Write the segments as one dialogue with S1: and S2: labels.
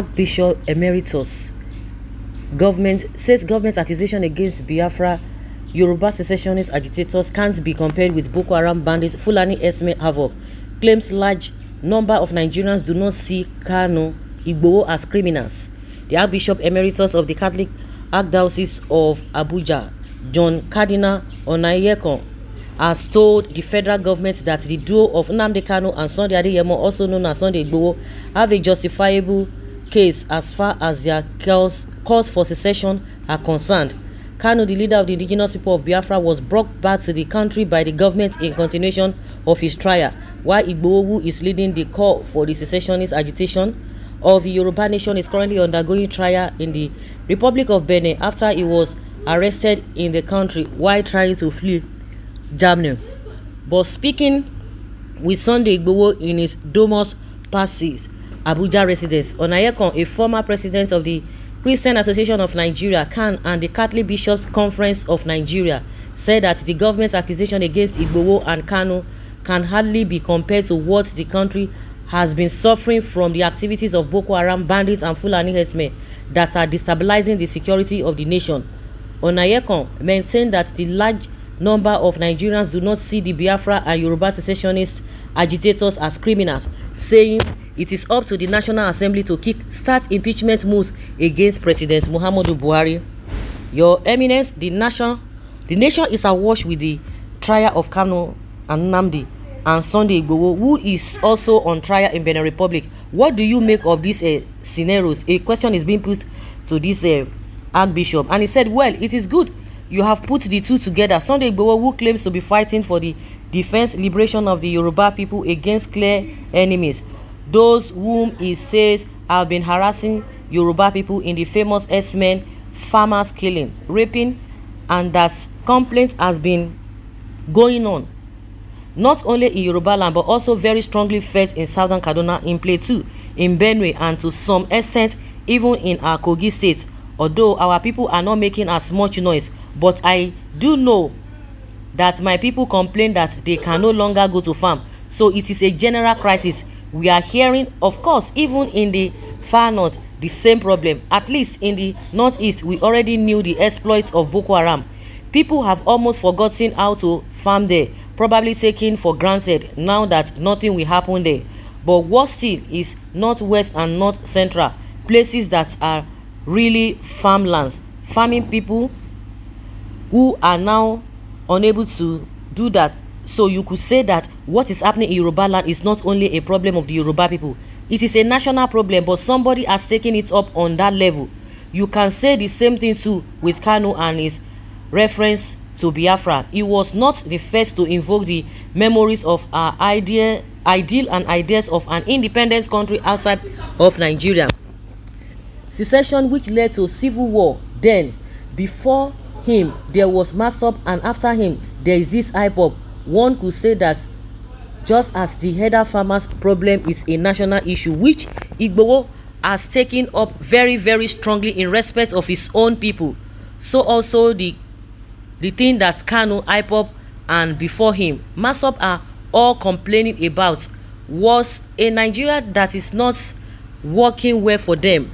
S1: Archbishop Emeritus says government's accusation against Biafra Yoruba secessionist agitators can't be compared with Boko Haram bandits, Fulani herdsmen havoc. Claims large number of Nigerians do not see KANU, IGBOHO as criminals. The Archbishop Emeritus of the Catholic Archdiocese of Abuja, John Cardinal ONAIYEKAN, has told the federal government that the duo of NNAMDI KANU and Sunday Adeyemo, also known as Sunday IGBOHO, have a justifiable case as far as their cause for secession are concerned. KANU, the leader of the indigenous people of Biafra, was brought back to the country by the government in continuation of his trial, while IGBOHO, who is leading the call for the secessionist agitation of the Yoruba nation, is currently undergoing trial in the Republic of Benin after he was arrested in the country while trying to flee Germany. But speaking with Sunday IGBOHO in his Domus Passes Abuja residence, ONAIYEKAN, a former president of the Christian Association of Nigeria (CAN) and the Catholic Bishops' Conference of Nigeria, said that the government's accusation against IGBOHO and KANU can hardly be compared to what the country has been suffering from the activities of Boko Haram bandits and Fulani herdsmen that are destabilizing the security of the nation. ONAIYEKAN maintained that the large number of Nigerians do not see the Biafra and Yoruba secessionist agitators as criminals, saying it is up to the National Assembly to kick-start impeachment moves against President Muhammadu Buhari. Your Eminence, the nation is awash with the trial of KANU and NNAMDI and Sunday IGBOHO, who is also on trial in Benin Republic. What do you make of these scenarios? A question is being put to this Archbishop, and he said, well, it is good you have put the two together. Sunday IGBOHO, who claims to be fighting for the defense liberation of the Yoruba people against clear enemies, those whom he says have been harassing Yoruba people in the famous herdsmen farmers killing, raping, and that complaint has been going on not only in Yoruba land but also very strongly felt in southern Kaduna, in Plateau, in Benue, and to some extent even in our Kogi state. Although our people are not making as much noise, but I do know that my people complain that they can no longer go to farm. So it is a general crisis we are hearing. Of course, even in the far north, the same problem. At least in the northeast, we already knew the exploits of Boko Haram. People have almost forgotten how to farm there, probably taken for granted now that nothing will happen there. But what still is northwest and north central, places that are really farmlands, farming people who are now unable to do that. So you could say that what is happening in Yoruba land is not only a problem of the Yoruba people, it is a national problem, but somebody has taken it up on that level. You can say the same thing too with KANU and his reference to Biafra. He was not the first to invoke the memories of our ideal and ideas of an independent country outside of Nigeria. Secession, which led to civil war. Then, before him, there was mass-up, and after him, there is this hip-hop. One could say that just as the header farmers problem is a national issue, which IGBOHO has taken up very, very strongly in respect of his own people, so also the thing that KANU, IPOP, and before him, mass-up are all complaining about was a Nigeria that is not working well for them.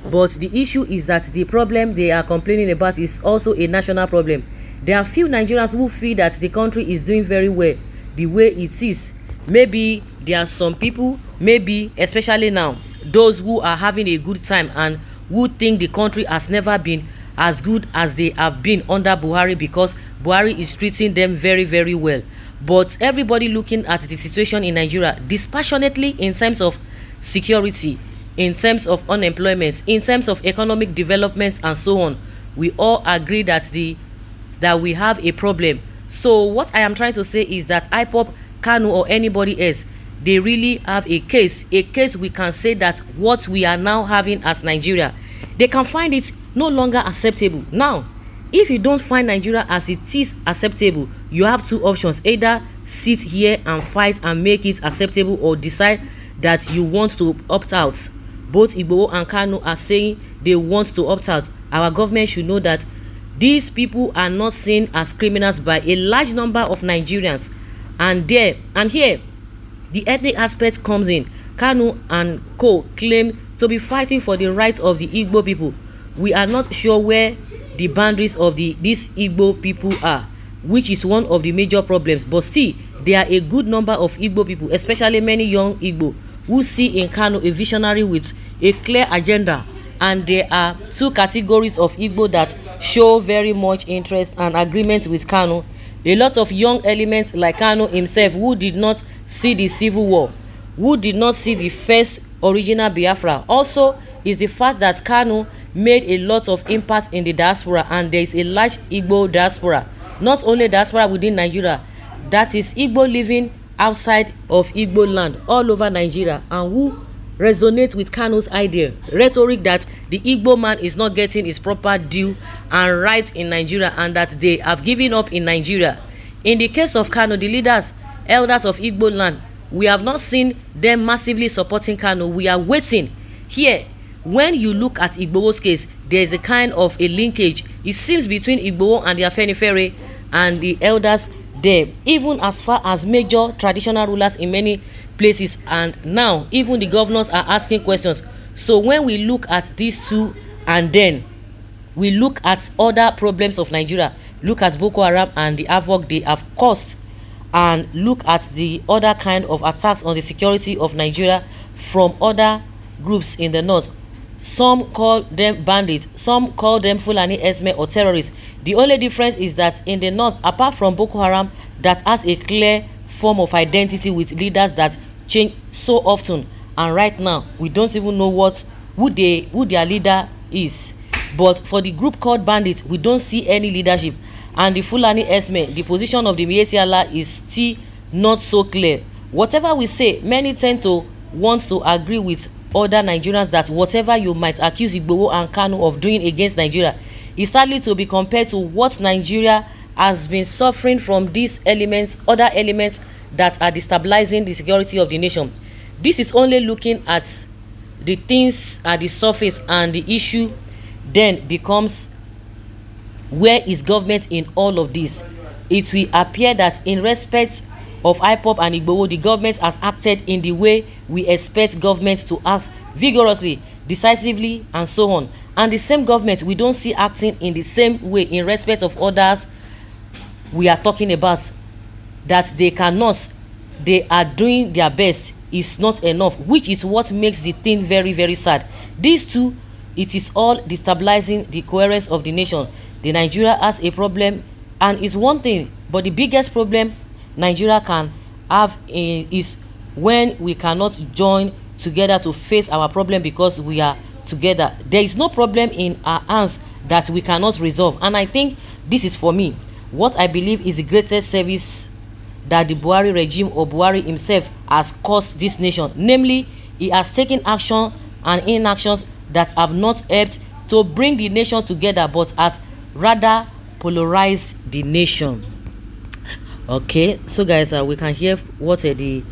S1: But the issue is that the problem they are complaining about is also a national problem. There are few Nigerians who feel that the country is doing very well the way it is. Maybe there are some people, maybe especially now, those who are having a good time and who think the country has never been as good as they have been under Buhari, because Buhari is treating them very, very well. But everybody looking at the situation in Nigeria dispassionately in terms of security, in terms of unemployment, in terms of economic development, and so on, we all agree that we have a problem. So what I am trying to say is that IPOP, KANU, or anybody else, they really have a case we can say that what we are now having as Nigeria, they can find it no longer acceptable. Now, if you don't find Nigeria as it is acceptable, you have two options: either sit here and fight and make it acceptable, or decide that you want to opt out. Both IGBOHO and KANU are saying they want to opt out. Our government should know that these people are not seen as criminals by a large number of Nigerians. And here, the ethnic aspect comes in. KANU and co claim to be fighting for the rights of the Igbo people. We are not sure where the boundaries of these Igbo people are, which is one of the major problems. But still, there are a good number of Igbo people, especially many young Igbo, who see in KANU a visionary with a clear agenda. And there are two categories of Igbo that show very much interest and agreement with KANU. A lot of young elements like KANU himself, who did not see the civil war, who did not see the first original Biafra. Also is the fact that KANU made a lot of impact in the diaspora, and there is a large Igbo diaspora, not only diaspora within Nigeria, that is Igbo living outside of Igbo land all over Nigeria, and who resonate with KANU's idea, rhetoric that the Igbo man is not getting his proper due and right in Nigeria, and that they have given up in Nigeria. In the case of KANU, the leaders, elders of Igbo land, we have not seen them massively supporting KANU. We are waiting. Here, when you look at IGBOHO's case, there is a kind of a linkage, it seems, between IGBOHO and the Afenifere and the elders there, even as far as major traditional rulers in many places, and now even the governors are asking questions. So when we look at these two, and then we look at other problems of Nigeria, look at Boko Haram and the havoc they have caused, and look at the other kind of attacks on the security of Nigeria from other groups in the north. Some call them bandits, some call them Fulani Esme or terrorists. The only difference is that in the north, apart from Boko Haram that has a clear form of identity with leaders that change so often, and right now we don't even know who their leader is. But for the group called bandits, we don't see any leadership. And the Fulani Esme, the position of the Miyetti Allah is still not so clear. Whatever we say, many tend to want to agree with other Nigerians that whatever you might accuse IGBOHO and KANU of doing against Nigeria is sadly to be compared to what Nigeria has been suffering from these elements, other elements that are destabilizing the security of the nation. This is only looking at the things at the surface, and the issue then becomes, where is government in all of this? It will appear that in respect of IPOB and IGBOHO, the government has acted in the way we expect government to act, vigorously, decisively, and so on. And the same government we don't see acting in the same way in respect of others we are talking about, that they cannot, they are doing their best, is not enough, which is what makes the thing very, very sad. These two, it is all destabilizing the coherence of the nation. The Nigeria has a problem, and it's one thing, but the biggest problem Nigeria can have is when we cannot join together to face our problem because we are together. There is no problem in our hands that we cannot resolve. And I think this is, for me, what I believe is the greatest service that the Buhari regime or Buhari himself has caused this nation. Namely, he has taken action and inactions that have not helped to bring the nation together, but has rather polarized the nation. Okay, so guys, we can hear what the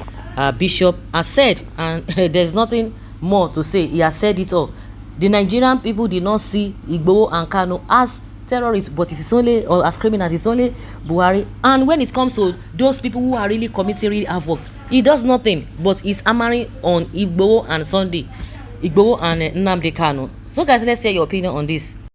S1: bishop has said, and there's nothing more to say. He has said it all. The Nigerian people did not see IGBOHO and KANU as terrorists, but it is only, or as criminals, it's only Buhari. And when it comes to those people who are really committing real havoc, he does nothing, but he's hammering on IGBOHO and NNAMDI KANU. So guys, let's hear your opinion on this.